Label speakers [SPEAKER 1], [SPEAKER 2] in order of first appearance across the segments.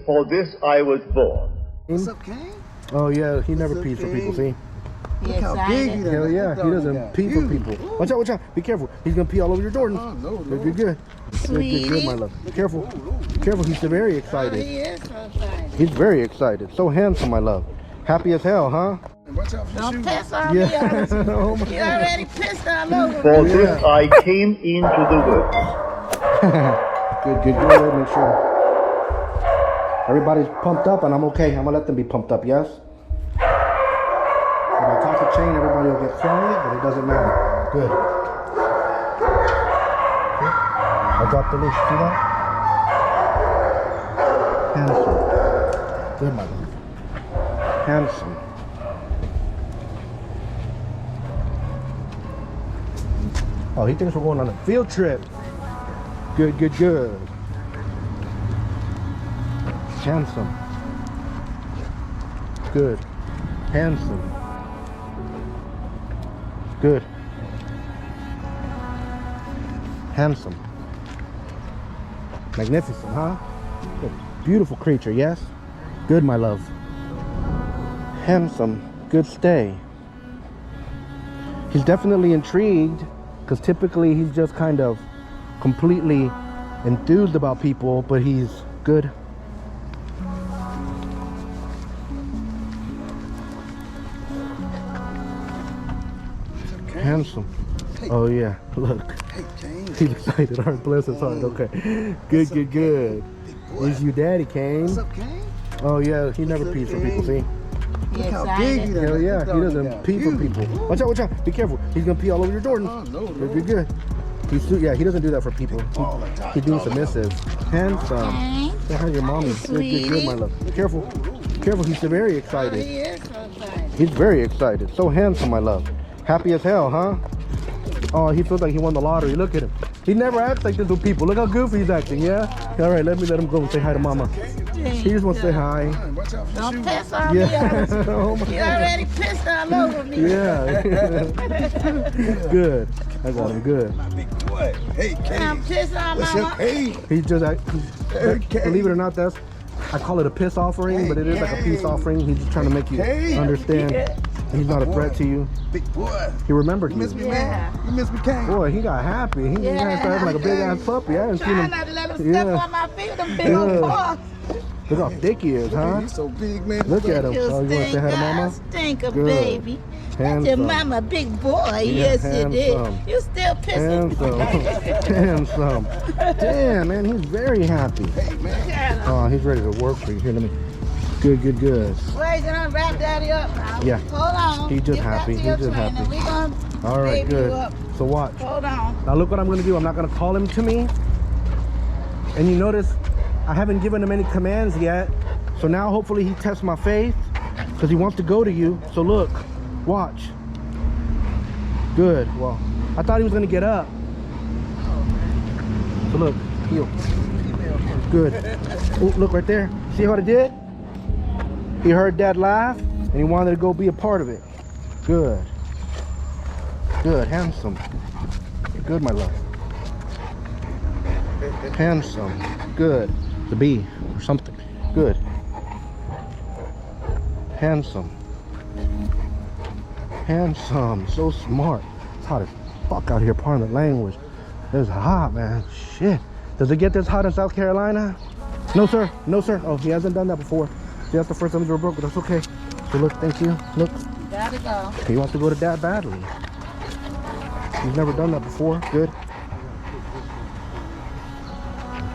[SPEAKER 1] For this I was born.
[SPEAKER 2] What's up, Kane?
[SPEAKER 3] Oh yeah, he never pees for people, see?
[SPEAKER 2] Look how big he is.
[SPEAKER 3] Hell yeah, he doesn't pee for people. Watch out, watch out. Be careful. He's gonna pee all over your Jordan.
[SPEAKER 2] Oh, no,
[SPEAKER 3] Good, good, good. Good, good, my love. Be careful. Be careful, he's very excited.
[SPEAKER 2] He is so excited.
[SPEAKER 3] He's very excited. So handsome, my love. Happy as hell, huh?
[SPEAKER 2] Watch out for your shoes. Don't piss on me.
[SPEAKER 3] Oh my
[SPEAKER 2] You already pissed all over
[SPEAKER 1] For
[SPEAKER 2] me.
[SPEAKER 1] this I came into the world.
[SPEAKER 3] Good, good, good. Make sure everybody's pumped up, and I'm okay. I'm gonna let them be pumped up, yes? If I talk to Chain, everybody will get quiet, but it doesn't matter. Good. I dropped the leash. See that? Handsome. Good, my love. Handsome. Oh, he thinks we're going on a field trip. Good, good, good. Handsome. Good. Handsome. Good. Handsome. Magnificent, huh? Good. Beautiful creature, yes? Good, my love. Handsome. Good stay. He's definitely intrigued, because typically he's just kind of completely enthused about people, but he's good. Handsome.
[SPEAKER 2] Hey.
[SPEAKER 3] Oh yeah, look.
[SPEAKER 2] Hey, Kane.
[SPEAKER 3] He's excited. All right, bless his heart. Okay. Good, good, good. Is you daddy, Kane?
[SPEAKER 2] What's up, Kane?
[SPEAKER 3] Oh yeah, he never pees for people, see?
[SPEAKER 2] Look how big he is.
[SPEAKER 3] Hell yeah, he doesn't pee for people. Watch out, watch out. Be careful. He's gonna pee all over your Jordan.
[SPEAKER 2] Oh, no,
[SPEAKER 3] Good, good, good. Yeah, he doesn't do that for people. He's being submissive. Handsome. Say hi to your mommy. Good, good, good, my love. Be careful. Be careful, he's very excited.
[SPEAKER 2] He is so excited.
[SPEAKER 3] He's very excited. So handsome, my love. Happy as hell, huh? Oh, he feels like he won the lottery. Look at him. He never acts like this with people. Look how goofy he's acting, yeah? All right, let him go and say hi to mama. He just wants to say hi.
[SPEAKER 2] Watch out for your
[SPEAKER 4] Don't
[SPEAKER 2] shoes.
[SPEAKER 4] piss on me.
[SPEAKER 3] Yeah. Oh my
[SPEAKER 4] You
[SPEAKER 3] God.
[SPEAKER 4] already pissed all over me.
[SPEAKER 3] Yeah. Good. I got him good.
[SPEAKER 2] My big boy. Hey,
[SPEAKER 4] I'm
[SPEAKER 2] Kane.
[SPEAKER 4] pissed on
[SPEAKER 2] What's
[SPEAKER 4] mama.
[SPEAKER 2] up, Kane?
[SPEAKER 3] He just,
[SPEAKER 2] Okay.
[SPEAKER 3] believe it or not, I call it a piss offering, but it is like a peace offering. He's just trying to make you understand he's not a threat to you.
[SPEAKER 2] Big boy.
[SPEAKER 3] He remembered
[SPEAKER 2] You miss me,
[SPEAKER 3] you.
[SPEAKER 2] man? You miss me, Kane?
[SPEAKER 3] Boy, he got happy. He started having like a big ass puppy. I haven't seen
[SPEAKER 4] Trying
[SPEAKER 3] him.
[SPEAKER 4] not to let him step
[SPEAKER 3] Yeah.
[SPEAKER 4] on my feet, them big old paws.
[SPEAKER 3] Look how thick he is, huh?
[SPEAKER 2] He's so big, man.
[SPEAKER 3] Look at him.
[SPEAKER 4] You
[SPEAKER 3] Oh, you want to say hi to mama?
[SPEAKER 4] Stinker,
[SPEAKER 3] Good.
[SPEAKER 4] baby. That's your
[SPEAKER 3] Handsome.
[SPEAKER 4] mama, big boy. Yes, you
[SPEAKER 3] handsome.
[SPEAKER 4] did. You still pissing.
[SPEAKER 3] Handsome. Damn, man, he's very happy.
[SPEAKER 2] Hey, man.
[SPEAKER 3] Oh, he's ready to work for you. Here, let me. Good, good, good.
[SPEAKER 4] Wait, gonna wrap daddy up now.
[SPEAKER 3] Yeah.
[SPEAKER 4] Hold on.
[SPEAKER 3] He's just
[SPEAKER 4] Get back
[SPEAKER 3] happy.
[SPEAKER 4] to
[SPEAKER 3] He's
[SPEAKER 4] your
[SPEAKER 3] just
[SPEAKER 4] trainer.
[SPEAKER 3] happy.
[SPEAKER 4] We gonna
[SPEAKER 3] All right,
[SPEAKER 4] baby
[SPEAKER 3] good.
[SPEAKER 4] you up.
[SPEAKER 3] So watch.
[SPEAKER 4] Hold on.
[SPEAKER 3] Now look what I'm gonna do. I'm not gonna call him to me. And you notice I haven't given him any commands yet. So now hopefully he tests my faith because he wants to go to you. So look, watch. Good. Well, I thought he was gonna get up. So look, heel. Good. Oh, look right there. See what it did? He heard Dad laugh and he wanted to go be a part of it. Good. Good, handsome. Good, my love. Handsome. Good. The bee or something. Good. Handsome. Handsome. So smart. It's hot as fuck out here, pardon the language. It's hot, man. Shit. Does it get this hot in South Carolina? No, sir. No, sir. Oh, he hasn't done that before. See, that's the first time he's ever broke, but that's okay. So look, thank you. Look.
[SPEAKER 4] Gotta go.
[SPEAKER 3] He wants to go to Dad badly. He's never done that before. Good.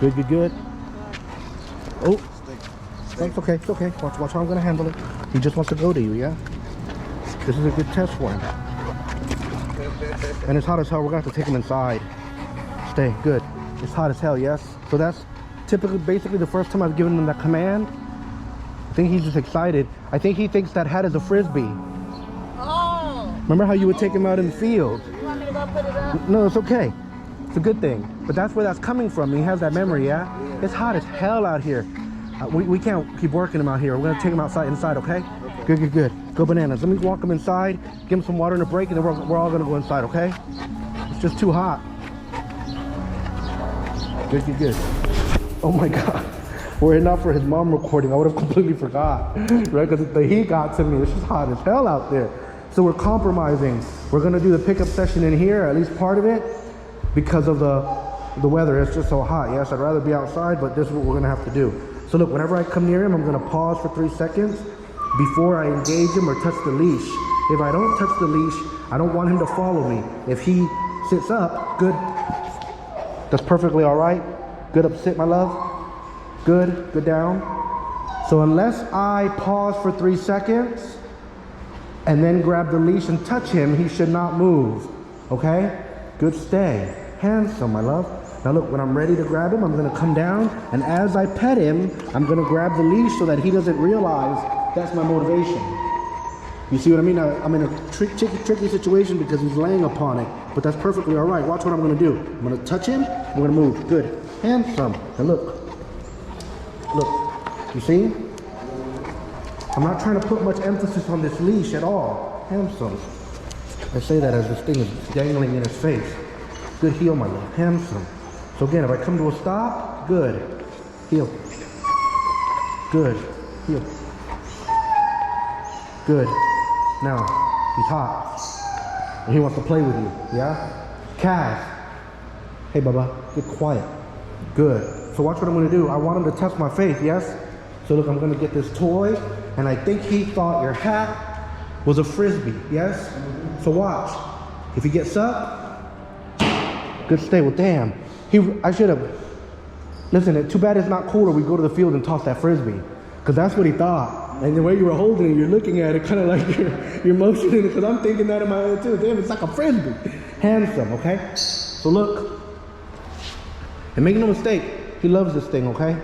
[SPEAKER 3] Good, good, good. Oh. It's okay, it's okay. Watch how I'm gonna handle it. He just wants to go to you, yeah? This is a good test for him. And it's hot as hell. We're gonna have to take him inside. Stay, good. It's hot as hell, yes? So that's typically, basically the first time I've given him that command. I think he's just excited. I think he thinks that hat is a frisbee.
[SPEAKER 4] Oh.
[SPEAKER 3] Remember how you would take him out in the field?
[SPEAKER 4] You want me to go put it up?
[SPEAKER 3] No, it's okay. It's a good thing. But that's where that's coming from. He has that memory, yeah? It's hot as hell out here. We can't keep working him out here. We're gonna take him inside, okay? Good, good, good. Go bananas. Let me walk him inside, give him some water and a break, and then we're all gonna go inside, okay? It's just too hot. Good, good, good. Oh my God. Were it not for his mom recording, I would have completely forgot, right? Because the heat got to me. It's just hot as hell out there. So we're compromising. We're gonna do the pickup session in here, at least part of it, because of the weather. It's just so hot. Yes, I'd rather be outside, but this is what we're gonna have to do. So look, whenever I come near him, I'm gonna pause for 3 seconds before I engage him or touch the leash. If I don't touch the leash, I don't want him to follow me. If he sits up, good. That's perfectly all right. Good up, sit, my love. Good, good down. So unless I pause for 3 seconds and then grab the leash and touch him, he should not move, okay? Good stay. Handsome, my love. Now look, when I'm ready to grab him, I'm gonna come down, and as I pet him, I'm gonna grab the leash so that he doesn't realize that's my motivation. You see what I mean? I'm in a tricky situation because he's laying upon it, but that's perfectly all right. Watch what I'm gonna do. I'm gonna touch him, I'm gonna move. Good. Handsome. And look. Look. You see? I'm not trying to put much emphasis on this leash at all. Handsome. I say that as this thing is dangling in his face. Good heel, my love. Handsome. So again, if I come to a stop, good. Heel. Good. Heel. Good. Now, he's hot. And he wants to play with you, yeah? Cash. Hey, Bubba, get quiet. Good. So watch what I'm gonna do. I want him to touch my face, yes? So look, I'm gonna get this toy, and I think he thought your hat was a Frisbee, yes? So watch. If he gets up, good stay. Well, damn. I should have. Listen, too bad it's not cooler we go to the field and toss that Frisbee. Because that's what he thought. And the way you were holding it, you're looking at it kind of like you're motioning it, because I'm thinking that in my head too. Damn, it's like a Frisbee. Handsome, okay? So look. And make no mistake, he loves this thing, okay?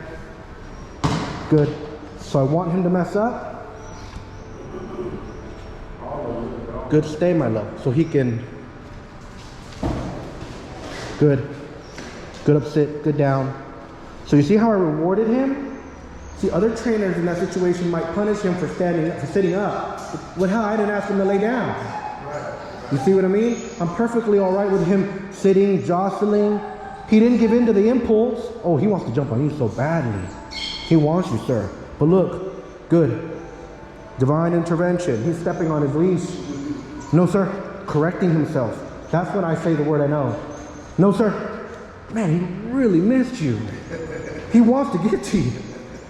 [SPEAKER 3] Good. So I want him to mess up. Good stay, my love. So he can. Good. Good up, sit, good down. So you see how I rewarded him? See, other trainers in that situation might punish him for sitting up. What hell, I didn't ask him to lay down. You see what I mean? I'm perfectly all right with him sitting, jostling. He didn't give in to the impulse. Oh, he wants to jump on you so badly. He wants you, sir. But look, good. Divine intervention. He's stepping on his leash. No, sir. Correcting himself. That's when I say the word I know. No, sir. Man, he really missed you. He wants to get to you.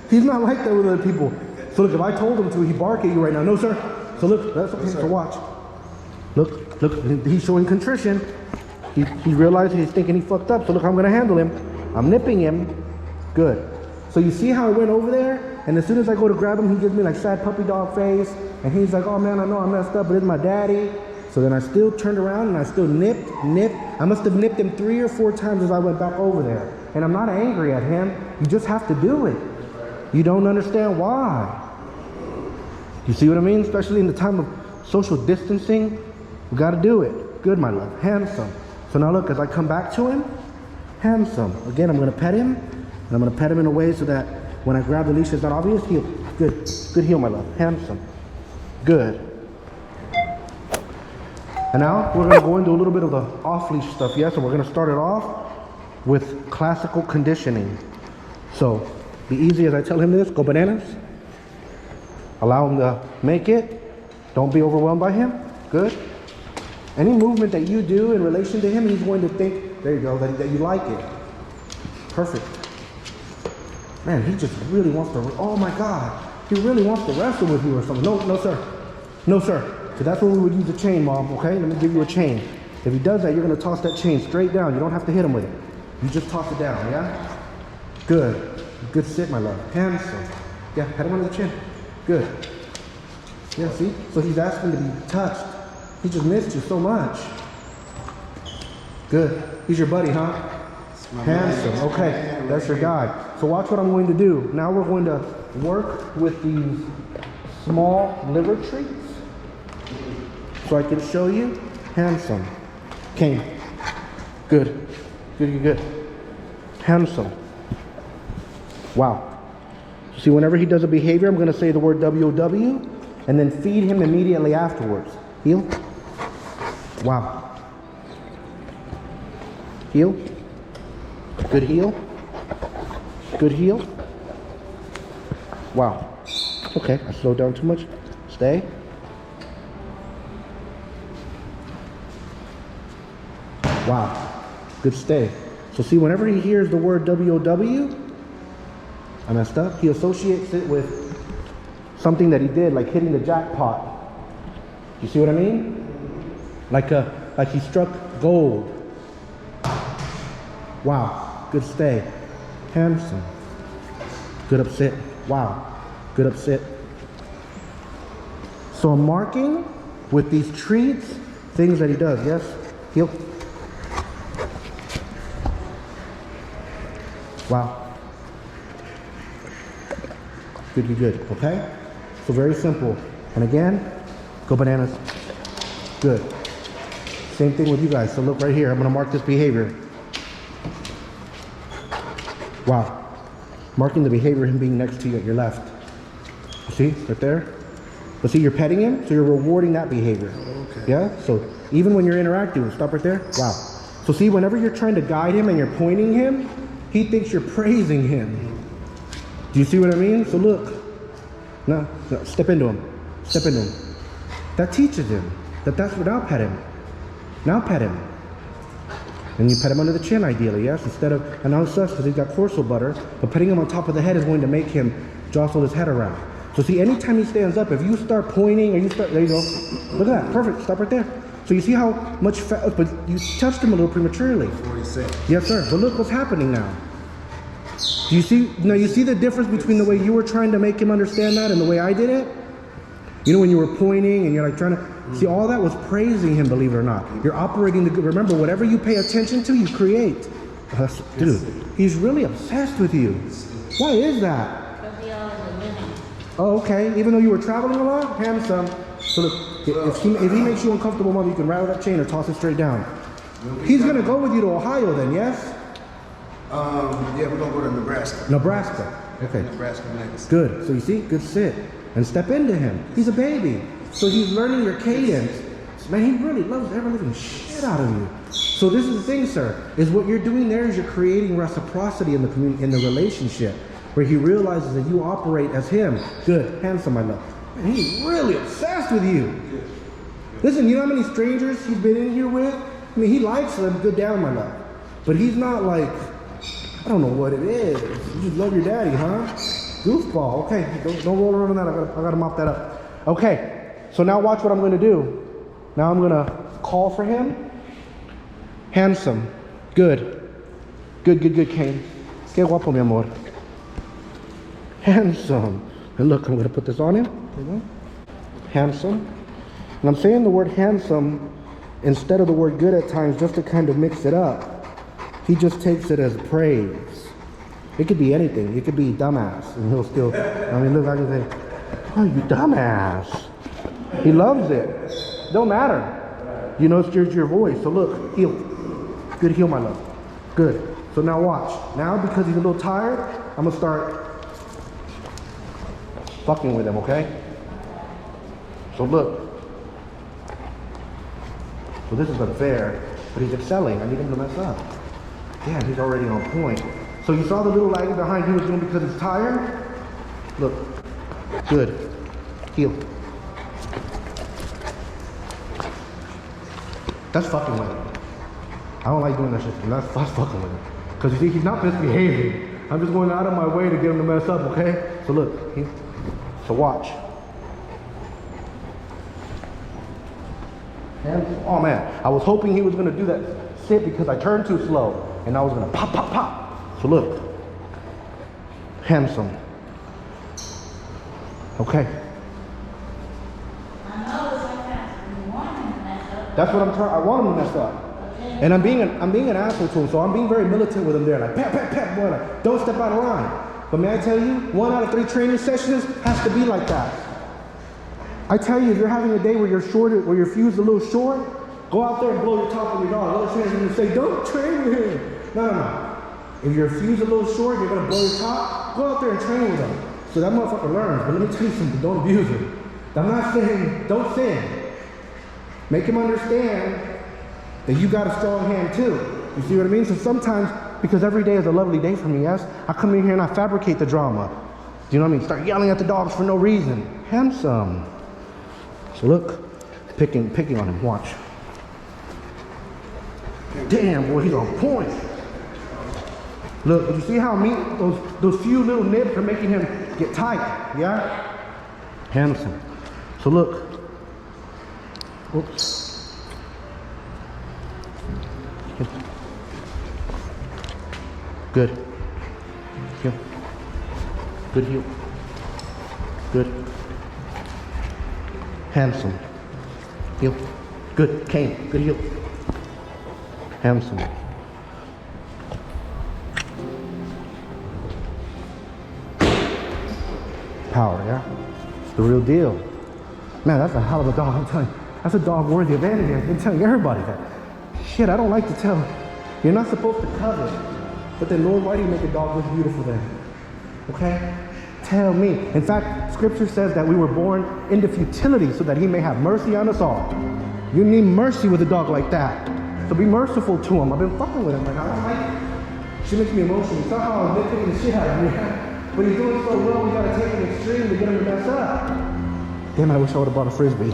[SPEAKER 3] He's not like that with other people. So look, if I told him to, he'd bark at you right now. No, sir. So look, that's okay. So watch. Look, he's showing contrition. He realized he's thinking he fucked up. So look, I'm gonna handle him. I'm nipping him. Good. So you see how I went over there? And as soon as I go to grab him, he gives me like sad puppy dog face. And he's like, oh man, I know I messed up, but it's my daddy. So then I still turned around and I still nipped. I must have nipped him 3 or 4 times as I went back over there. And I'm not angry at him. You just have to do it. You don't understand why. You see what I mean? Especially in the time of social distancing, we gotta do it. Good, my love. Handsome. So now look, as I come back to him, handsome. Again, I'm gonna pet him, and I'm gonna pet him in a way so that when I grab the leash, it's not obvious. Heel. Good. Good heel, my love. Handsome. Good. And now we're gonna go into a little bit of the off-leash stuff, yes? And we're gonna start it off with classical conditioning. So, be easy as I tell him this, go bananas. Allow him to make it. Don't be overwhelmed by him. Good. Any movement that you do in relation to him, he's going to think, there you go, that you like it. Perfect. Man, he just really wants to, oh my God. He really wants to wrestle with you or something. No, sir. No, sir. So that's when we would use a chain, Mom, okay? Let me give you a chain. If he does that, you're gonna toss that chain straight down. You don't have to hit him with it. You just toss it down, yeah? Good. Good sit, my love. Handsome. Yeah, head him under the chin. Good. Yeah, see? So he's asking to be touched. He just missed you so much. Good. He's your buddy, huh? Handsome. Okay, that's your guy. So watch what I'm going to do. Now we're going to work with these small liver treats. So I can show you. Handsome. Kane. Good. Good. Handsome. Wow. See, whenever he does a behavior, I'm going to say the word WOW and then feed him immediately afterwards. Heel. Wow. Heel. Good heel. Good heel. Wow. Okay, I slowed down too much. Stay. Wow. Good stay. So see, whenever he hears the word WOW, I messed up, he associates it with something that he did, like hitting the jackpot. You see what I mean? Like he struck gold. Wow. Good stay. Handsome. Good upset. Wow. Good upset. So I'm marking with these treats, things that he does. Yes? Heel. Wow. Good, good, good. Okay? So very simple. And again, go bananas. Good. Same thing with you guys. So look right here. I'm going to mark this behavior. Wow. Marking the behavior of him being next to you at your left. You see? Right there? But see, you're petting him, so you're rewarding that behavior.
[SPEAKER 2] Okay.
[SPEAKER 3] Yeah? So even when you're interacting, stop right there. Wow. So see, whenever you're trying to guide him and you're pointing him, he thinks you're praising him. Do you see what I mean? So look. No, step into him. Step into him. That teaches him that's what. Now pet him. Now pet him. And you pet him under the chin ideally, yes? Instead of, and now it sucks because he's got Corso butter, but petting him on top of the head is going to make him jostle his head around. So see, anytime he stands up, if you start pointing or you start, there you go. Look at that, perfect, stop right there. So you see how much fat, but you touched him a little prematurely.
[SPEAKER 2] 46.
[SPEAKER 3] Yes, sir, but look what's happening now. Do you see, now you see the difference between the way you were trying to make him understand that and the way I did it? You know, when you were pointing and you're like trying to, see, all that was praising him, believe it or not. You're operating the good. Remember, whatever you pay attention to, you create. Dude, he's really obsessed with you. Why is that? Oh, okay. Even though you were traveling a lot? Handsome. So look, if he makes you uncomfortable, mother, you can rattle that chain or toss it straight down. He's going to go with you to Ohio then, yes?
[SPEAKER 2] Yeah, we're going to go to Nebraska.
[SPEAKER 3] Nebraska. Okay.
[SPEAKER 2] Nebraska next.
[SPEAKER 3] Good. So you see, good sit. And step into him. He's a baby. So he's learning your cadence. Man, he really loves every living shit out of you. So this is the thing, sir, is what you're doing there is you're creating reciprocity in the community, in the relationship, where he realizes that you operate as him. Good. Handsome, my love. Man, he's really obsessed with you. Listen, you know how many strangers he's been in here with? I mean, he likes them, good down, my love. But he's not like, I don't know what it is. You just love your daddy, huh? Goofball. Okay, don't roll around on that. I gotta mop that up. Okay, so now watch what I'm gonna do. Now I'm gonna call for him. Handsome. Good. Good, good, good, Kane. Que guapo, mi amor. Handsome. And look, I'm gonna put this on him. There you go. Handsome. And I'm saying the word handsome instead of the word good at times just to kind of mix it up. He just takes it as praise. It could be anything. It could be dumbass, and he'll still, I mean, look, I can say, oh, you dumbass. He loves it. Don't matter. You know, it's your voice. So look, heel. Good heel, my love. Good. So now watch. Now, because he's a little tired, I'm going to start fucking with him, okay? So look. So this is unfair, but he's excelling. I need him to mess up. Damn, he's already on point. So you saw the little lagging behind he was doing because he's tired? Look. Good. Heel. That's fucking with him. I don't like doing that shit. That's fucking with him. Because you see, he's not misbehaving. I'm just going out of my way to get him to mess up, okay? So look. So watch. And, oh man, I was hoping he was going to do that sit because I turned too slow. And I was going to pop, pop, pop. So look. Handsome. Okay. That's what I'm trying. I want him to mess up. And I'm being an asshole to him, so I'm being very militant with him there. Like, pat, pat, pat, boy, like, don't step out of line. But may I tell you, 1 out of 3 training sessions has to be like that. I tell you, if you're having a day where you're short, where your fuse's a little short, go out there and blow your top with your dog. Other trainers are going to say, don't train with him. No. If your fuse a little short, you're going to blow your top, go out there and train with him. So that motherfucker learns. But let me tell you something, don't abuse him. I'm not saying don't sin. Make him understand that you got a strong hand too. You see what I mean? So sometimes, because every day is a lovely day for me, yes, I come in here and I fabricate the drama. Do you know what I mean? Start yelling at the dogs for no reason. Handsome. So look, picking on him. Watch. Damn, boy, he's on point. Look, you see how those few little nips are making him get tight? Yeah. Handsome. So look. Oops. Good. Heel. Good heel. Good. Handsome. Heel. Good. Kane. Good heel. Handsome. Power, yeah? The real deal. Man, that's a hell of a dog, I'm telling you. That's a dog worthy of anything. I've been telling everybody that. Shit, I don't like to tell. You're not supposed to covet. But then, Lord, why do you make a dog look beautiful then? Okay? Tell me. In fact, Scripture says that we were born into futility so that He may have mercy on us all. You need mercy with a dog like that. So be merciful to him. I've been fucking with him. Like, I don't like it. She makes me emotional. Somehow I'm taking the shit out of me. But he's doing so well, we gotta take an extreme to get him to mess up. Damn, I wish I would have bought a Frisbee.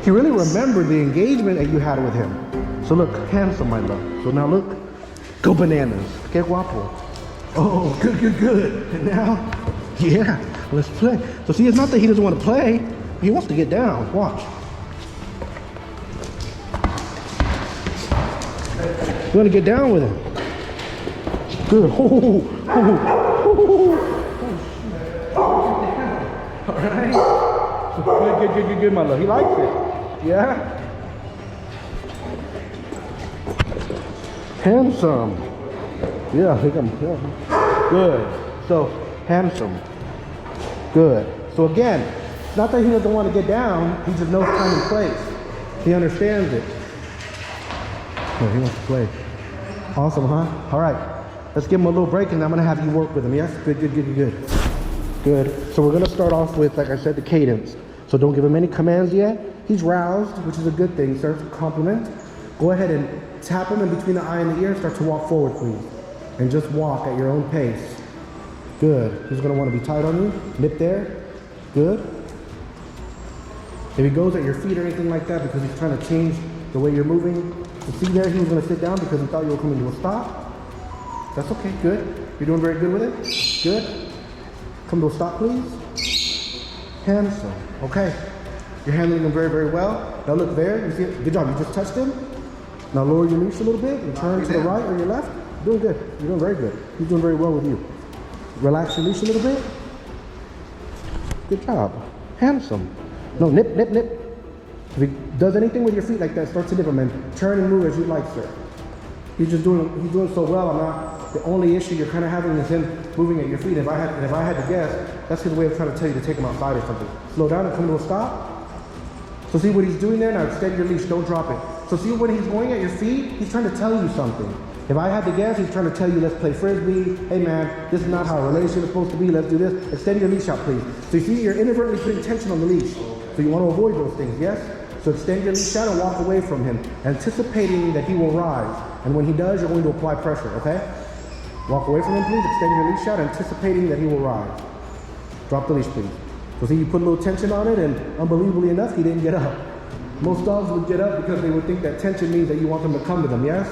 [SPEAKER 3] He really remembered the engagement that you had with him. So look, handsome, my love. So now look, go bananas. Que guapo. Oh, good. And now, yeah, let's play. So see, it's not that he doesn't want to play. He wants to get down. Watch. You want to get down with him. Good. All right. Good, my love. He likes it. Yeah. Handsome. Yeah, I think I'm. Yeah. Good. So handsome. Good. So again, not that he doesn't want to get down. He just knows time and place. He understands it. Oh, he wants to play. Awesome, huh? All right. Let's give him a little break, and I'm going to have you work with him. Yes? Good. So we're going to start off with, like I said, the cadence. So don't give him any commands yet. He's roused, which is a good thing, sir. Compliment. Go ahead and tap him in between the eye and the ear and start to walk forward, please. And just walk at your own pace. Good. He's going to want to be tight on you. Nip there. Good. If he goes at your feet or anything like that because he's trying to change the way you're moving, you see there he was going to sit down because he thought you were coming to a stop. That's okay. Good. You're doing very good with it. Good. Come to a stop, please. Handsome. Okay. You're handling him very, very well. Now look there. You see it? Good job. You just touched him. Now lower your leash a little bit and turn to the right or your left. Doing good. You're doing very good. He's doing very well with you. Relax your leash a little bit. Good job. Handsome. No, nip. If he does anything with your feet like that, start to nip him and turn and move as you like, sir. He's doing so well. The only issue you're kind of having is him moving at your feet. If I had to guess, that's his way of trying to tell you to take him outside or something. Slow down and come to a stop. So see what he's doing there? Now extend your leash, don't drop it. So see when he's going at your feet, he's trying to tell you something. If I had to guess, he's trying to tell you, let's play Frisbee. Hey man, this is not how a relationship is supposed to be. Let's do this. Extend your leash out, please. So you see, you're inadvertently putting tension on the leash. So you want to avoid those things, yes? So extend your leash out and walk away from him, anticipating that he will rise. And when he does, you're going to apply pressure, okay? Walk away from him, please. Extend your leash out, anticipating that he will rise. Drop the leash, please. So see, you put a little tension on it, and unbelievably enough, he didn't get up. Most dogs would get up because they would think that tension means that you want them to come to them, yes?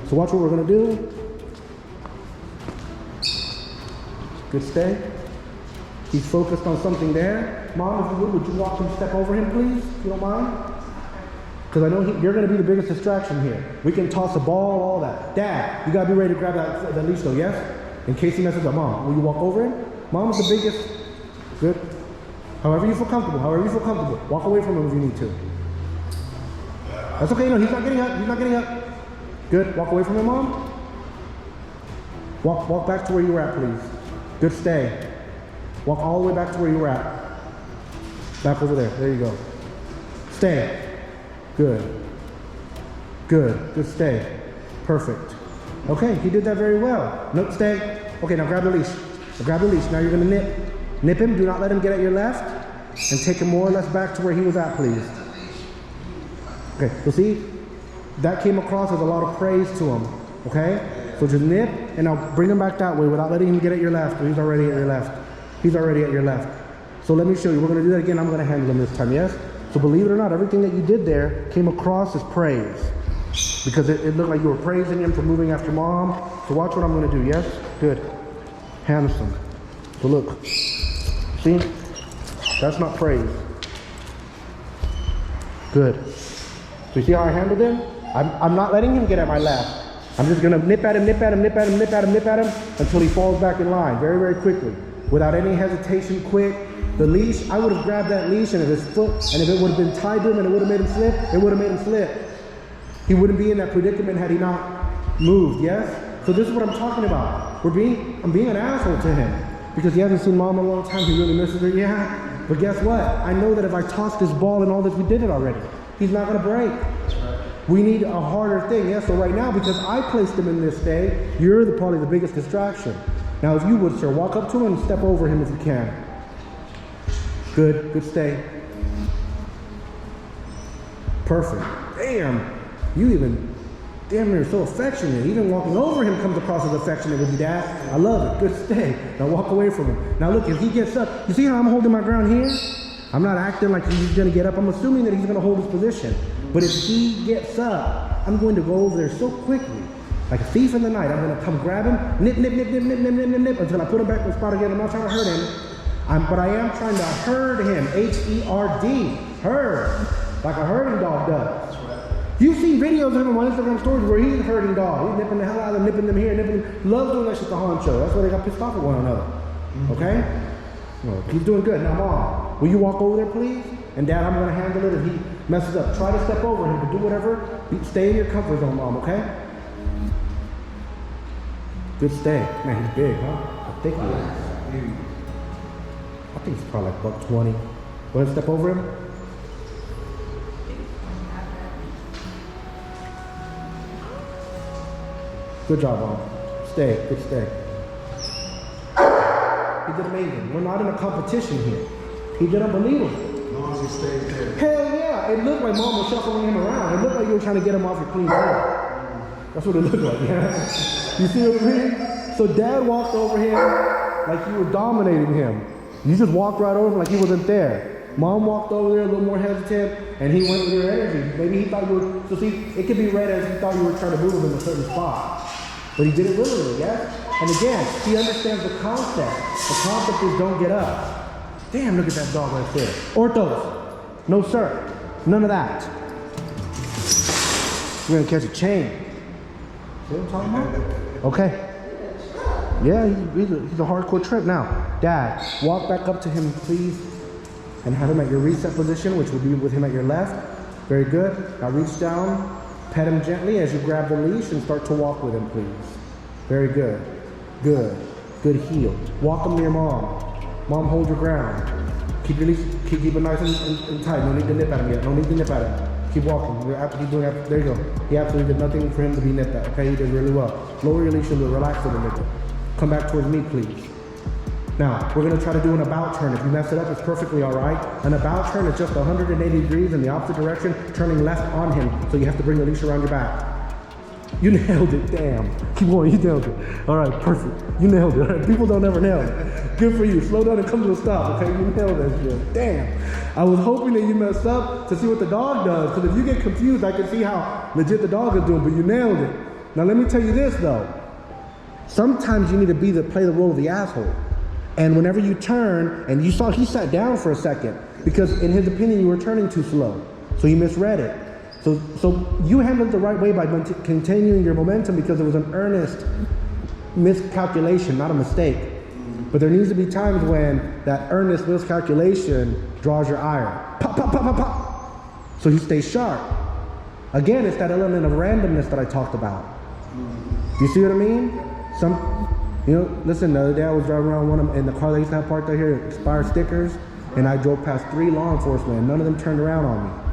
[SPEAKER 3] So watch what we're going to do. Good stay. He's focused on something there. Mom, if you would you walk him, step over him, please, if you don't mind? Because I know you're going to be the biggest distraction here. We can toss a ball, all that. Dad, you got to be ready to grab that leash though, yes? In case he messes up. Mom, will you walk over him? Mom's the biggest. Good. However you feel comfortable. Walk away from him if you need to. That's okay. No, he's not getting up. Good. Walk away from him, Mom. Walk back to where you were at, please. Good stay. Walk all the way back to where you were at. Back over there. There you go. Stay. Good. Good stay. Perfect. Okay, he did that very well. Nope, stay. Okay, now grab the leash. Now you're gonna nip. Nip him, do not let him get at your left. And take him more or less back to where he was at, please. Okay, so see, that came across as a lot of praise to him, okay? So just nip, and now bring him back that way without letting him get at your left. He's already at your left. He's already at your left. So let me show you. We're going to do that again. I'm going to handle him this time, yes? So believe it or not, everything that you did there came across as praise. Because it looked like you were praising him for moving after mom. So watch what I'm going to do, yes? Good. Hands him. So look. See? That's not praise. Good. So you see how I handled him? I'm not letting him get at my left. I'm just going to nip at him, nip at him, nip at him, nip at him, nip at him until he falls back in line very, very quickly. Without any hesitation, quick. The leash, I would have grabbed that leash and if his foot, and if it would have been tied to him and it would have made him slip, it would have made him slip. He wouldn't be in that predicament had he not moved, yes? So this is what I'm talking about. I'm being an asshole to him because he hasn't seen mom in a long time. He really misses her, yeah. But guess what? I know that if I toss this ball and all this, we did it already. He's not gonna break. We need a harder thing, yes? So right now, because I placed him in this stay, you're probably the biggest distraction. Now if you would, sir, walk up to him and step over him if you can. Good, good stay. Perfect. Damn, you even, damn, you're so affectionate. Even walking over him comes across as affectionate with you, Dad. I love it, good stay. Now walk away from him. Now look, if he gets up, you see how I'm holding my ground here? I'm not acting like he's gonna get up. I'm assuming that he's gonna hold his position. But if he gets up, I'm going to go over there so quickly, like a thief in the night. I'm gonna come grab him, nip, nip, nip, nip, nip, nip, nip, nip, nip, until I put him back in the spot again. I'm not trying to hurt him. But I am trying to herd him, H-E-R-D, herd, like a herding dog does. You've seen videos of him on my Instagram stories where he's a herding dog. He's nipping the hell out of them, nipping them here, nipping them. Loves doing that shit to honcho. That's why they got pissed off at one another. Okay? Well, he's doing good. Now, Mom, will you walk over there, please? And Dad, I'm going to handle it if he messes up. Try to step over him, but do whatever. Stay in your comfort zone, Mom, okay? Good stay. Man, he's big, huh? How thick he is. I think it's probably like $120. Go ahead and step over him. Good job, Mom. Stay, good stay. He did amazing. We're not in a competition here. He did unbelievable.
[SPEAKER 2] As long as he stays there.
[SPEAKER 3] Hell yeah. It looked like Mom was shuffling him around. It looked like you were trying to get him off your clean floor. That's what it looked like, yeah? You see what I mean? So Dad walked over him like you were dominating him. You just walked right over him like he wasn't there. Mom walked over there a little more hesitant, and he went with your energy. Maybe he thought you were, so see, it could be read as he thought you were trying to move him in a certain spot. But he did it willingly, yes? And again, he understands the concept. The concept is don't get up. Damn, look at that dog right there. Orthos. No, sir. None of that. You're gonna catch a chain. See what I'm talking about? Okay. Yeah, he's a hardcore trip. Now, Dad, walk back up to him, please, and have him at your reset position, which will be with him at your left. Very good. Now reach down, pet him gently as you grab the leash and start to walk with him, please. Very good. Good. Good heel. Walk him near Mom. Mom, hold your ground. Keep your leash, keep it nice and tight. No need to nip at him yet. No need to nip at him. Keep walking. There you go. He absolutely did nothing for him to be nipped at. Okay, he did really well. Lower your leash a little, relax a little bit. Come back towards me, please. Now, we're gonna try to do an about turn. If you mess it up, it's perfectly all right. An about turn is just 180 degrees in the opposite direction, turning left on him. So you have to bring the leash around your back. You nailed it, damn. Keep going, you nailed it. All right, perfect. You nailed it. All right, people don't ever nail it. Good for you. Slow down and come to a stop, okay? You nailed that shit. Damn. I was hoping that you messed up to see what the dog does, because if you get confused, I can see how legit the dog is doing, but you nailed it. Now let me tell you this though. Sometimes you need to play the role of the asshole. And whenever you turn, and you saw he sat down for a second, because in his opinion you were turning too slow. So he misread it. So you handled it the right way by continuing your momentum because it was an earnest miscalculation, not a mistake. But there needs to be times when that earnest miscalculation draws your ire. Pop, pop, pop, pop, pop. So you stay sharp. Again, it's that element of randomness that I talked about. Do you see what I mean? Listen, the other day I was driving around in the car that used to have parked out here, expired stickers, and I drove past 3 law enforcement, and none of them turned around on me.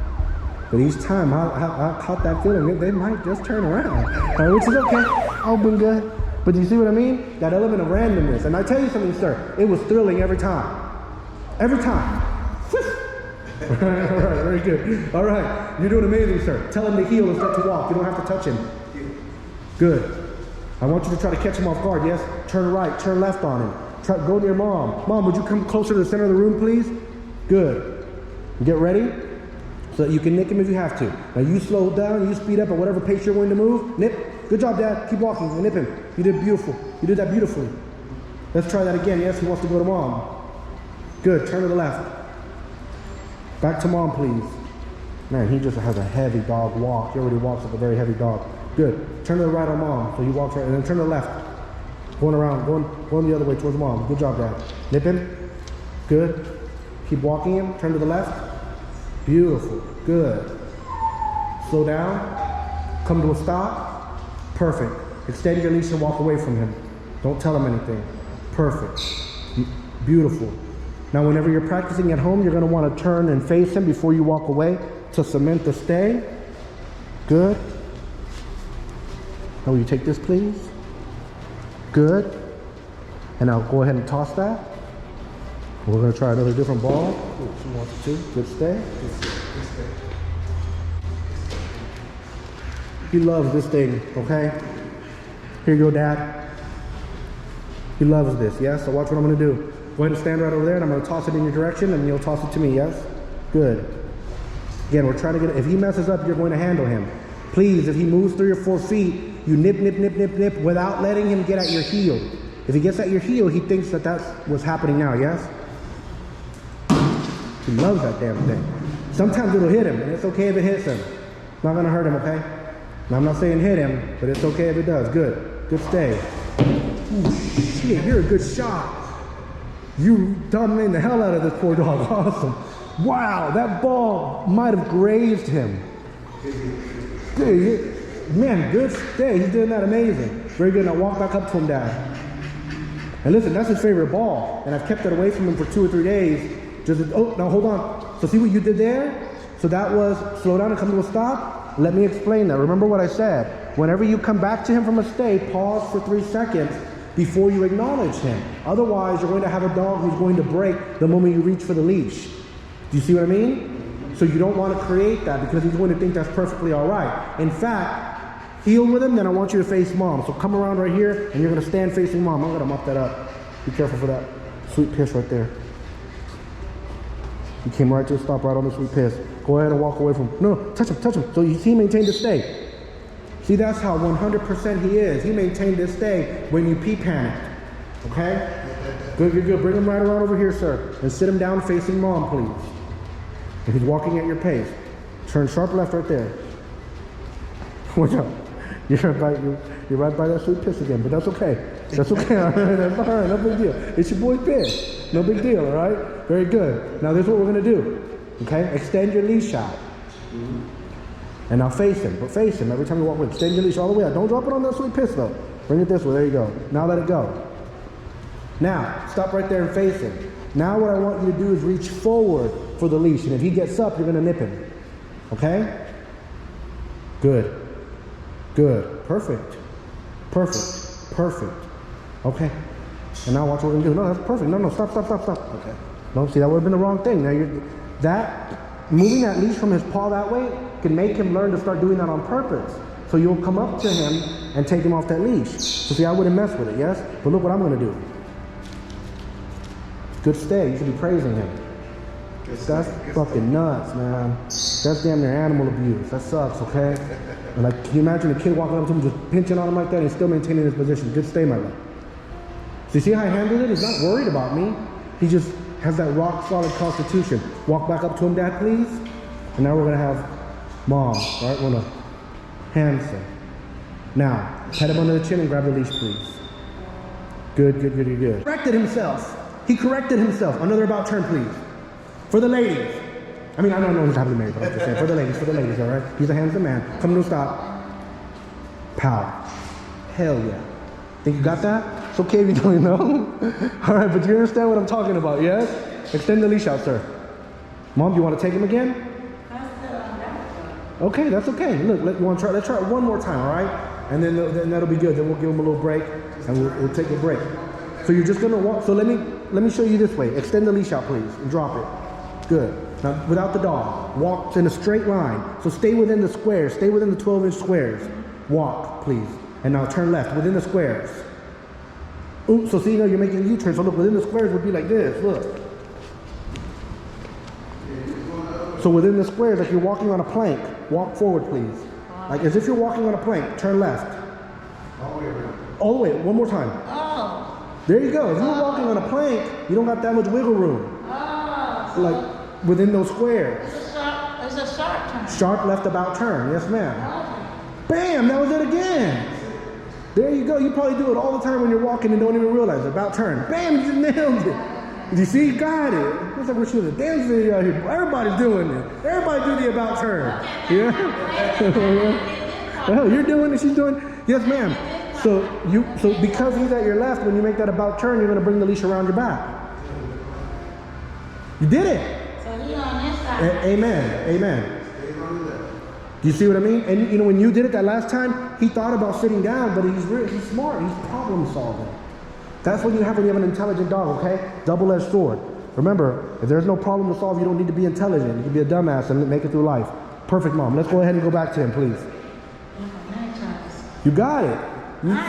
[SPEAKER 3] But each time I caught that feeling, they might just turn around, which is okay. I've been good. But you see what I mean? That element of randomness. And I tell you something, sir, it was thrilling every time. Every time. All right, very good. All right, you're doing amazing, sir. Tell him to heel and start to walk. You don't have to touch him. Good. I want you to try to catch him off guard, yes? Turn right, turn left on him. Go near mom. Mom, would you come closer to the center of the room, please? Good. Get ready so that you can nick him if you have to. Now you slow down, you speed up at whatever pace you're going to move. Nip. Good job, Dad. Keep walking and nip him. You did beautiful. You did that beautifully. Let's try that again. Yes, he wants to go to mom. Good. Turn to the left. Back to mom, please. Man, he just has a heavy dog walk. He already walks like a very heavy dog. Good. Turn to the right on mom. So he walks right, and then turn to the left. Going around, going the other way towards mom. Good job, Dad. Nip him. Good. Keep walking him. Turn to the left. Beautiful. Good. Slow down. Come to a stop. Perfect. Extend your leash and walk away from him. Don't tell him anything. Perfect. Beautiful. Now, whenever you're practicing at home, you're going to want to turn and face him before you walk away to cement the stay. Good. Now, will you take this, please? Good. And now go ahead and toss that. We're going to try another different ball. She wants it to. Good stay. He loves this thing, okay? Here you go, Dad. He loves this, yes? So watch what I'm going to do. Go ahead and stand right over there, and I'm going to toss it in your direction, and you'll toss it to me, yes? Good. Again, we're trying to get, if he messes up, you're going to handle him. Please, if he moves 3 or 4 feet, you nip, nip, nip, nip, nip, without letting him get at your heel. If he gets at your heel, he thinks that that's what's happening now, yes? He loves that damn thing. Sometimes it'll hit him, and it's okay if it hits him. It's not going to hurt him, okay? Now, I'm not saying hit him, but it's okay if it does. Good. Good stay. Ooh, shit, you're a good shot. You dominated the hell out of this poor dog. Awesome. Wow, that ball might have grazed him. Dude, man, good stay. He's doing that amazing. Very good. Now walk back up to him, Dad. And listen, that's his favorite ball. And I've kept it away from him for 2 or 3 days. Oh, now hold on. So see what you did there? So that was slow down and come to a stop. Let me explain that. Remember what I said. Whenever you come back to him from a stay, pause for 3 seconds before you acknowledge him. Otherwise, you're going to have a dog who's going to break the moment you reach for the leash. Do you see what I mean? So you don't want to create that because he's going to think that's perfectly all right. In fact, heel with him, then I want you to face mom. So come around right here, and you're going to stand facing mom. I'm going to mop that up. Be careful for that sweet piss right there. He came right to a stop right on the sweet piss. Go ahead and walk away from him. No, touch him, touch him. So you see he maintained the stay. See, that's how 100% he is. He maintained this stay when you pee panicked. Okay? Good, good, good. Bring him right around over here, sir. And sit him down facing mom, please. And he's walking at your pace. Turn sharp left right there. Watch out. You're right by that sweet piss again, but that's okay. That's okay, all right? That's all right, no big deal. It's your boy's piss. No big deal, all right? Very good. Now, this is what we're going to do. Okay? Extend your leash out. And now face him, but face him every time you walk with. Extend your leash all the way out. Don't drop it on that sweet piss though. Bring it this way, there you go. Now let it go. Now, stop right there and face him. Now what I want you to do is reach forward for the leash, and if he gets up, you're gonna nip him. Okay? Good. Good. Perfect. Perfect. Perfect. Okay. And now watch what we're gonna do. No, that's perfect. No, stop. Okay. No, see, that would have been the wrong thing. Now moving that leash from his paw that way can make him learn to start doing that on purpose. So you'll come up to him and take him off that leash. So see, I wouldn't mess with it, yes? But look what I'm gonna do. Good stay, you should be praising him. That's fucking nuts, man. That's damn near animal abuse. That sucks, okay? And like, can you imagine a kid walking up to him just pinching on him like that and still maintaining his position? Good stay, my love. So you see how I handled it? He's not worried about me. He just has that rock solid constitution. Walk back up to him, Dad, please. And now we're gonna have mom, all right? We're gonna hands him. Now, pet him under the chin and grab the leash, please. Good, good, good, good, good. Corrected himself. He corrected himself. Another about turn, please. For the ladies. I mean, I don't know who's having to marry, but I'm just saying, for the ladies, all right? He's a handsome man. Come to a stop. Pow. Hell yeah. Think you got that? It's okay if you don't know. All right, but you understand what I'm talking about, yes? Extend the leash out, sir. Mom, do you want to take him again? Okay, that's okay. Look, let's try it one more time, all right? And then that'll be good. Then we'll give him a little break, and we'll take a break. So you're just gonna walk. So let me show you this way. Extend the leash out, please, and drop it. Good. Now, without the dog, walk in a straight line. So stay within the squares. Stay within the 12-inch squares. Walk, please. And now turn left, within the squares. Ooh, so see, you know, you're making a U-turn. So look, within the squares would be like this, look. So within the squares, like you're walking on a plank, walk forward, please. Like as if you're walking on a plank, turn left.
[SPEAKER 2] All the way around.
[SPEAKER 3] All the way, one more time.
[SPEAKER 4] Oh.
[SPEAKER 3] There you go. If you're walking on a plank, you don't got that much wiggle room.
[SPEAKER 4] Oh.
[SPEAKER 3] Like within those squares.
[SPEAKER 4] It's a sharp turn.
[SPEAKER 3] Sharp left about turn, yes ma'am. Bam, that was it again. There you go. You probably do it all the time when you're walking and don't even realize it. About turn. Bam, you just nailed it. Did you see? You got it. Looks like we're shooting a dance video out here. Everybody's doing it. Everybody do the about turn. Yeah? Well, you're doing it. She's doing it. Yes, ma'am. So because he's at your left, when you make that about turn, you're going to bring the leash around your back. You did it.
[SPEAKER 4] So he on this side.
[SPEAKER 3] Amen. Amen. Do you see what I mean? And you know, when you did it that last time, he thought about sitting down, but he's smart. He's problem solving. That's what you have when you have an intelligent dog, okay? Double-edged sword. Remember, if there's no problem to solve, you don't need to be intelligent. You can be a dumbass and make it through life. Perfect, Mom. Let's go ahead and go back to him, please. You got it.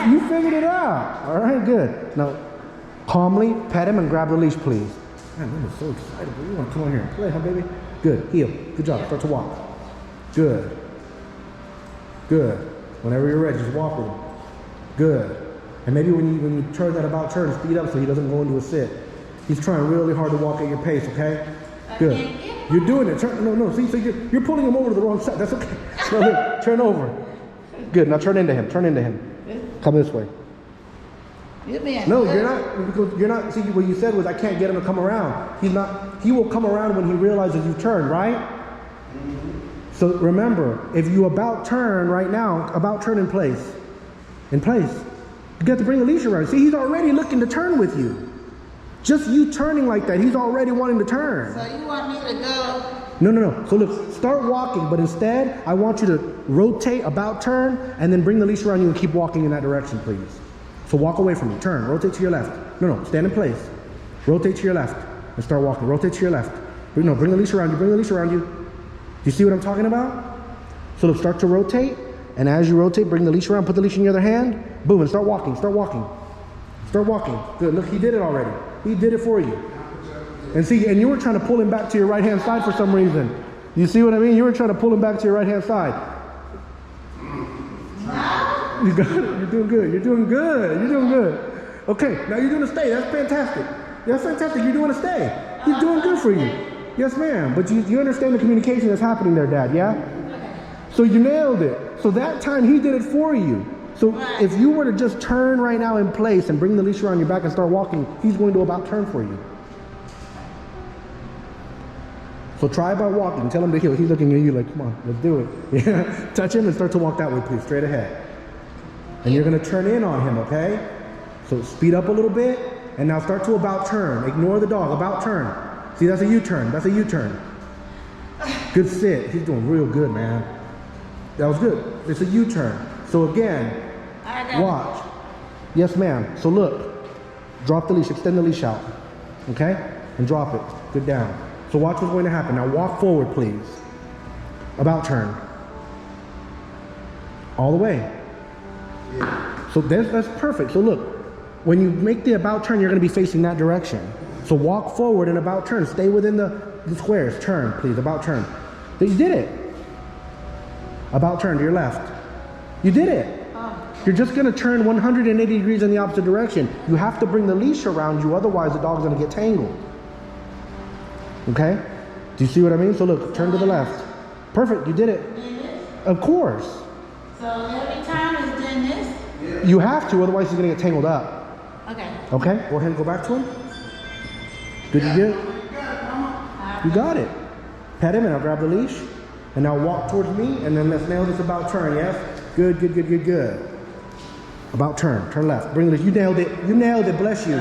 [SPEAKER 3] You figured it out. All right, good. Now, calmly pet him and grab the leash, please. Man, I'm so excited. You want to come on here and play, huh, baby? Good. Heel. Good job. Start to walk. Good. Good. Whenever you're ready, just walk with him. Good. And maybe when you turn that about turn, speed up so he doesn't go into a sit. He's trying really hard to walk at your pace, okay? Good. You're doing it. No. See, so you're pulling him over to the wrong side. That's okay. No, look, turn over. Good. Now turn into him. Turn into him. Come this way. No, you're not. Because you're not. See, what you said was I can't get him to come around. He's not. He will come around when he realizes you turn, right? So remember, if you about turn right now, about turn in place. In place. You got to bring the leash around. See, he's already looking to turn with you. Just you turning like that, he's already wanting to turn.
[SPEAKER 4] So you want me to go?
[SPEAKER 3] No. So look, start walking, but instead, I want you to rotate, about turn, and then bring the leash around you and keep walking in that direction, please. So walk away from me. Turn. Rotate to your left. No. Stand in place. Rotate to your left and start walking. Rotate to your left. Bring the leash around you. Bring the leash around you. Do you see what I'm talking about? So look, start to rotate. And as you rotate, bring the leash around, put the leash in your other hand, boom, and start walking, start walking. Start walking. Good, look, he did it already. He did it for you. And see, and you were trying to pull him back to your right-hand side for some reason. You see what I mean? You were trying to pull him back to your right-hand side. You got it. You're doing good. You're doing good. You're doing good. Okay, now you're doing a stay. That's fantastic. That's fantastic. You're doing a stay. He's doing good for you. Yes, ma'am. But you understand the communication that's happening there, Dad, yeah? So you nailed it. So that time he did it for you. So if you were to just turn right now in place and bring the leash around your back and start walking, he's going to about turn for you. So try by walking. Tell him to heel. He's looking at you like, come on, let's do it. Yeah. Touch him and start to walk that way, please, straight ahead. And you're going to turn in on him, okay? So speed up a little bit and now start to about turn. Ignore the dog. About turn. See, that's a U-turn. That's a U-turn. Good sit. He's doing real good, man. That was good. It's a U-turn. So again, watch. Yes, ma'am. So look, drop the leash, extend the leash out, okay? And drop it. Good down. So watch what's going to happen. Now walk forward, please. About turn. All the way. So that's perfect. So look, when you make the about turn, you're going to be facing that direction. So walk forward and about turn. Stay within the squares. Turn, please. About turn. You did it. About turn to your left. You did it. You're just going to turn 180 degrees in the opposite direction. You have to bring the leash around you, otherwise the dog's going to get tangled. Okay? Do you see what I mean? So look, turn to the left. Perfect, you did it. Of course.
[SPEAKER 4] So every time it's doing this?
[SPEAKER 3] You have to, otherwise he's going to get tangled up.
[SPEAKER 4] Okay.
[SPEAKER 3] Okay, go ahead and go back to him. Good, you good? You got it. Pet him and I'll grab the leash. And now walk towards me, and then let's nail this about turn, yes? Good, good, good, good, good. About turn, turn left. Bring the leash. You nailed it. You nailed it, bless you.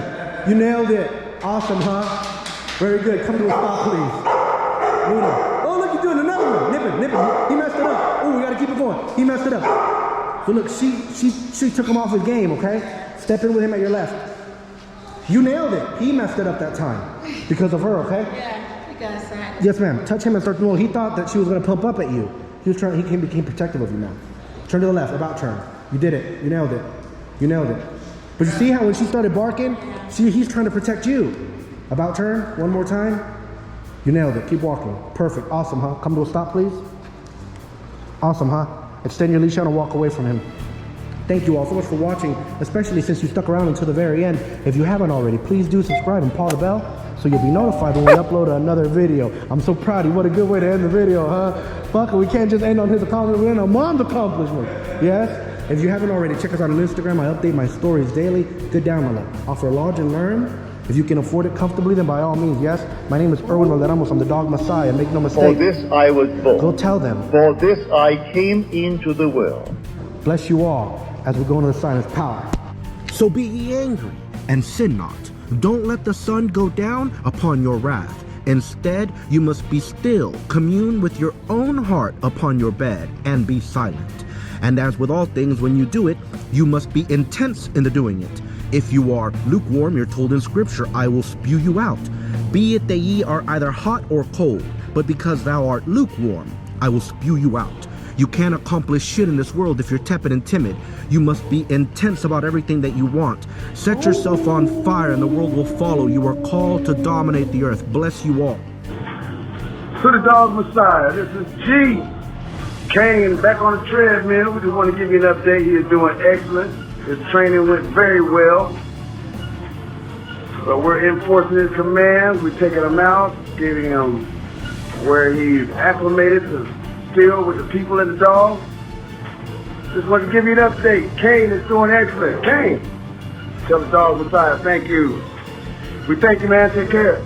[SPEAKER 3] You nailed it. Awesome, huh? Very good. Come to a stop, please. Luna. Oh, look, you're doing another one. Nip it. He messed it up. Oh, we got to keep it going. He messed it up. So look, she took him off his game, okay? Step in with him at your left. You nailed it. He messed it up that time because of her, okay?
[SPEAKER 4] Yeah.
[SPEAKER 3] Yes, ma'am. Touch him and start. Well, he thought that she was going to pump up at you. He became protective of you now. Turn to the left. About turn. You did it. You nailed it. You nailed it. But you see how when she started barking, see, he's trying to protect you. About turn, one more time. You nailed it. Keep walking. Perfect. Awesome, huh? Come to a stop, please. Awesome, huh? Extend your leash out and walk away from him. Thank you all so much for watching, especially since you stuck around until the very end. If you haven't already, please do subscribe and paw the bell so you'll be notified when we upload another video. I'm so proud of you. What a good way to end the video, huh? Fuck it, we can't just end on his accomplishment. We end on Mom's accomplishment. Yes? If you haven't already, check us out on Instagram. I update my stories daily. Good download. Offer large and learn. If you can afford it comfortably, then by all means, yes. My name is ErwinValderramos. I'm the Dog Messiah. Make no
[SPEAKER 1] For
[SPEAKER 3] mistake.
[SPEAKER 1] this I was born.
[SPEAKER 3] Go tell them.
[SPEAKER 1] For this I came into the world.
[SPEAKER 3] Bless you all as we go into the silence power. So be ye angry and sin not. Don't let the sun go down upon your wrath. Instead, you must be still, commune with your own heart upon your bed, and be silent. And as with all things, when you do it, you must be intense in the doing it. If you are lukewarm, you're told in Scripture, I will spew you out. Be it that ye are either hot or cold, but because thou art lukewarm, I will spew you out. You can't accomplish shit in this world if you're tepid and timid. You must be intense about everything that you want. Set yourself on fire and the world will follow. You are called to dominate the earth. Bless you all.
[SPEAKER 2] To the Dog Messiah, this is G. Kane back on the treadmill. We just want to give you an update. He is doing excellent. His training went very well. So we're enforcing his commands. We're taking him out, getting him where he's acclimated to deal with the people and the dogs. Just want to give you an update. Kane is doing excellent. Kane, tell the Dog Messiah, thank you. We thank you, man. Take care.